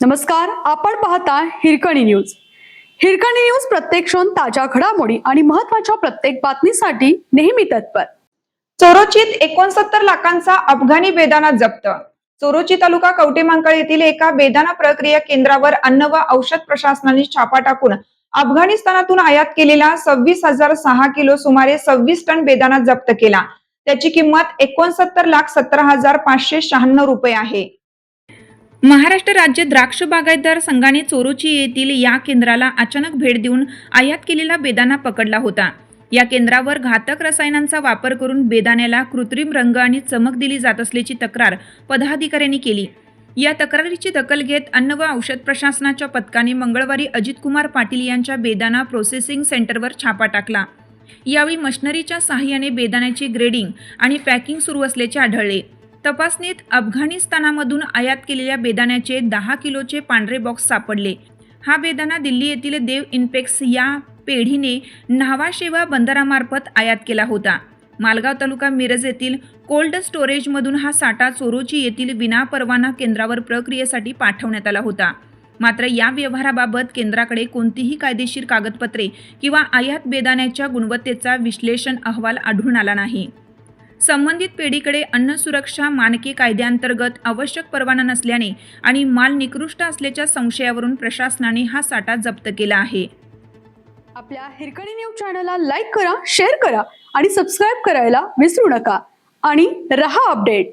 नमस्कार, आपण पाहता हिरकणी न्यूज. हिरकणी न्यूज प्रत्येक क्षण ताज्या घडामोडी आणि महत्त्वाच्या प्रत्येक बातमीसाठी नेहमी तत्पर. चोरोचीत 69 लाखांचा अफगाणी बेदाणा जप्त. चोरोची तालुका कवटेमहांकाळ येथील एका बेदाणा प्रक्रिया केंद्रावर अन्न व औषध प्रशासनाने छापा टाकून अफगाणिस्तानातून आयात केलेला 26,006 किलो सुमारे 26 टन बेदाणा जप्त केला. त्याची किंमत 69,17,596 रुपये आहे. महाराष्ट्र राज्य द्राक्ष बागायतदार संघाने चोरोची येथील या केंद्राला अचानक भेट देऊन आयात केलेला बेदाणा पकडला होता. या केंद्रावर घातक रसायनांचा वापर करून बेदाण्याला कृत्रिम रंग आणि चमक दिली जात असल्याची तक्रार पदाधिकाऱ्यांनी केली. या तक्रारीची दखल घेत अन्न व औषध प्रशासनाच्या पथकाने मंगळवारी अजितकुमार पाटील यांच्या बेदाणा प्रोसेसिंग सेंटरवर छापा टाकला. यावेळी मशिनरीच्या सहाय्याने बेदाण्याची ग्रेडिंग आणि पॅकिंग सुरू असल्याचे आढळले. तपासणीत अफगाणिस्तानामधून आयात केलेल्या बेदाण्याचे 10 किलोचे पांढरे बॉक्स सापडले. हा बेदाणा दिल्ली येथील देव इन्पेक्स या पेढीने न्हावा शेवा बंदरामार्फत आयात केला होता. मालगाव तालुका मिरज येथील कोल्ड स्टोरेजमधून हा साठा चोरोची येथील विनापरवाना केंद्रावर प्रक्रियेसाठी पाठवण्यात आला होता. मात्र या व्यवहाराबाबत केंद्राकडे कोणतीही कायदेशीर कागदपत्रे किंवा आयात बेदाण्याच्या गुणवत्तेचा विश्लेषण अहवाल आढळून आला नाही. संबंधित पेढीकडे अन्न सुरक्षा मानके कायद्याअंतर्गत आवश्यक परवाना नसल्याने आणि माल निकृष्ट असल्याच्या संशयावरून प्रशासनाने हा साठा जप्त केला आहे. आपल्या हिरकणी न्यूज चॅनलला लाईक करा, शेअर करा आणि सबस्क्राईब करायला विसरू नका आणि रहा अपडेट.